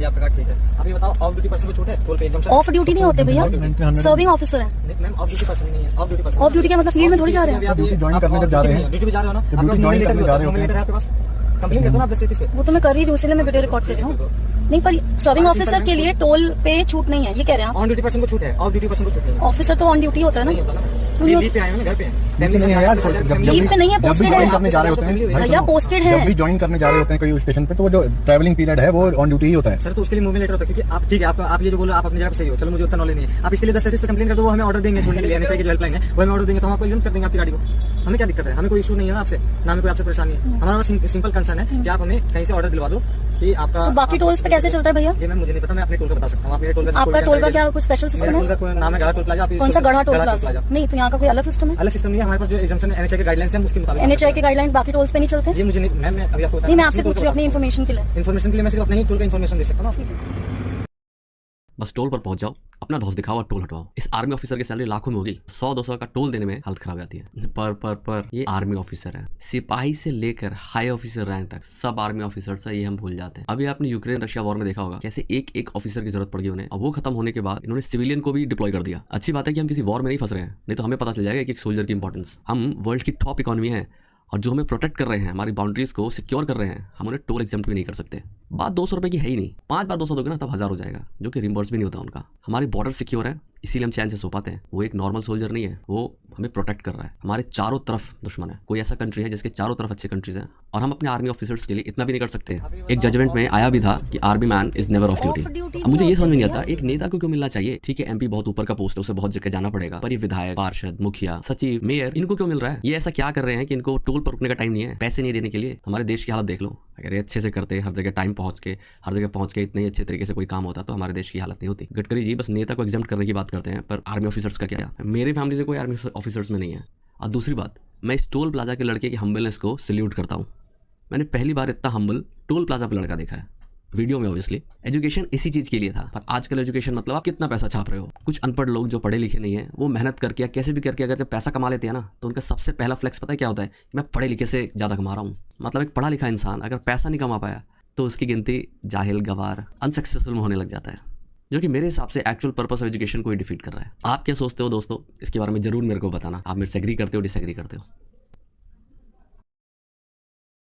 आपका कार्ड ठीक है। आप ये बताओ ऑफ ड्यूटी पर्सन को छूट है टोल पे एग्जाम्पशन? ऑफ ड्यूटी नहीं होते भैया, सर्विंग ऑफिसर है। मैम ऑफ ड्यूटी पर्सन नहीं है, of duty person. Of duty क्या मतलब फील्ड में थोड़ी जा रहे हैं? ड्यूटी ज्वाइन करने जब जा रहे हैं, ड्यूटी पे जा रहे हो ना, आपके पास ज्वाइन करने जा रहे हो, लेटर है आपके पास, कंप्लेंट कर दो ना आप 1033 पे। वो तो मैं कर ही रही हूँ, इसलिए मैं वीडियो रिकॉर्ड कर रही हूँ। नहीं पर सर्विंग ऑफिसर के लिए टोल पे छूट नहीं है, ये कह रहे हैं आप? ऑन ड्यूटी पर्सन को छूट है, ऑफ ड्यूटी पर्सन को छूट नहीं है। ऑफिसर तो ऑन ड्यूटी होता है ना, लीव पे आए हैं, घर पे हैं, लीव पे नहीं है, पोस्टेड है करने जा रहे होते हैं भैया, पोस्टेड है। जब भी ज्वाइन करने जा रहे होते हैं कोई स्टेशन पे, तो वो जो ट्रैवलिंग पीरियड है वो ऑन ड्यूटी ही होता है सर। तो उसके लिए मूवमेंट लेटर होता है, क्योंकि आप ठीक है, आप ये जो बोलो आप अपनी जगह पे सही हो, चलो मुझे उतना नॉलेज नहीं है, आप इसके लिए 1033 पे कंप्लेंट कर दो, वो हमें ऑर्डर देंगे छोड़ने के लिए, एनएचआई की जो हेल्पलाइन है वो हमें ऑर्डर देंगे, तो हम आपको एग्जाम कर देंगे आपकी गाड़ी को। हमें क्या दिक्कत है? हमें कोई इशू नहीं है ना आपसे, ना हमें कोई आपसे परेशानी है। हमारा बस सिंपल कंसर्न है कि आप हमें कहीं से ऑर्डर दिलवा दो कि आपका। तो बाकी टोल्स पे कैसे चलता है भैया? ये मैम मुझे नहीं पता, मैं अपने टोल का बता सकता हूँ। आप मेरे टोल का, आपका टोल का क्या कुछ स्पेशल सिस्टम है? नाम है गढ़ा टोल प्लाजा। कौन सा गढ़ा टोल प्लाजा? नहीं, तो यहाँ का कोई अलग सिस्टम है? अलग सिस्टम नहीं है हमारे पास, जो एग्जाम्पशन एनएचआई के गाइडलाइंस है उसके मुताबिक। एनएचआई के गाइडलाइंस बाकी टोल्स पे नहीं चलते? ये मुझे नहीं मैम, मैं अभी आपको नहीं, मैं आपसे पूछ रही हूँ अपनी इन्फॉर्मेशन के लिए। इन्फॉर्मेशन के लिए मैं सिर्फ अपने ही टोल का इन्फॉर्मेशन दे सकता हूँ। बस टोल पर पहुंच जाओ, अपना धौस दिखाओ और टोल हटवाओ। इस आर्मी ऑफिसर की सैलरी लाखों में होगी, 100-200 का टोल देने में हालत खराब जाती है। पर ये आर्मी ऑफिसर है, सिपाही से लेकर हाई ऑफिसर रैंक तक सब आर्मी ऑफिसर्स है, ये हम भूल जाते हैं। अभी आपने यूक्रेन रशिया वॉर में देखा होगा कैसे एक एक ऑफिसर की जरूरत पड़ गई उन्हें, और वो खत्म होने के बाद इन्होंने सिविलियन को भी डिप्लॉय कर दिया। अच्छी बात है कि हम किसी वॉर में नहीं फंस रहे हैं, नहीं तो हमें पता चल जाएगा कि एक सोल्जर की इंपॉर्टेंस। हम वर्ल्ड की टॉप इकोनॉमी है, और जो हमें प्रोटेक्ट कर रहे हैं, हमारी बाउंड्रीज को सिक्योर कर रहे हैं, हम उन्हें टोल एग्जाम्प्ट भी नहीं कर सकते। बात 200 रुपए की है ही नहीं, 5 बार 200 दोगे ना तब 1000 हो जाएगा, जो कि रिम्बर्स भी नहीं होता उनका। हमारी बॉर्डर सिक्योर है, इसीलिए हम चैन से सो पाते हैं। वो एक नॉर्मल सोल्जर नहीं है, वो हमें प्रोटेक्ट कर रहा है। हमारे चारों तरफ दुश्मन है, कोई ऐसा कंट्री है जिसके चारों तरफ अच्छे कंट्रीज हैं, और हम अपने आर्मी ऑफिसर्स के लिए इतना भी नहीं कर सकते। एक जजमेंट में आया भी था कि army man is never of duty. अब मुझे ये समझ में नहीं आता, एक नेता को क्यों मिलना चाहिए? ठीक है, एमपी बहुत ऊपर का पोस्ट है, उसे बहुत जगह जाना पड़ेगा, पर ये विधायक, पार्षद, मुखिया, सचिव, मेयर, इनको क्यों मिल रहा है? ये ऐसा क्या कर रहे हैं कि इनको टोल पर रुकने का टाइम नहीं है, पैसे नहीं देने के लिए? हमारे देश की हालत देख लो, अगर ये अच्छे से करते, हर जगह टाइम पहुंच के, हर जगह पहुंच के इतने अच्छे तरीके से कोई काम होता, तो हमारे देश की हालत नहीं होती। गडकरी जी बस नेता को एग्जाम्प्ट करने की बात करते हैं, पर आर्मी ऑफिसर्स का क्या? मेरी फैमिली से कोई आर्मी ऑफिसर्स में नहीं है। और दूसरी बात, मैं इस टोल प्लाजा के लड़के की हम्बलनेस को सल्यूट करता हूँ। मैंने पहली बार इतना हम्बल टोल प्लाजा पर लड़का देखा है, वीडियो में। ऑब्वियसली एजुकेशन इसी चीज़ के लिए था, पर आजकल एजुकेशन मतलब आप कितना पैसा छाप रहे हो। कुछ अनपढ़ लोग जो पढ़े लिखे नहीं है, वो मेहनत करके या कैसे भी करके अगर जब पैसा कमा लेते हैं ना, तो उनका सबसे पहला फ्लेक्स पता है क्या होता है? मैं पढ़े लिखे से ज़्यादा कमा रहा हूँ। मतलब एक पढ़ा लिखा इंसान अगर पैसा नहीं कमा पाया, तो उसकी गिनती जाहिल, गवार, अनसक्सेसफुल में होने लग जाता है, जो कि मेरे हिसाब से एक्चुअल पर्पस ऑफ एजुकेशन को ही डिफीट कर रहा है। आप क्या सोचते हो दोस्तों? इसके बारे में जरूर मेरे को बताना। आप मेरे से एग्री करते हो, डिसएग्री करते हो?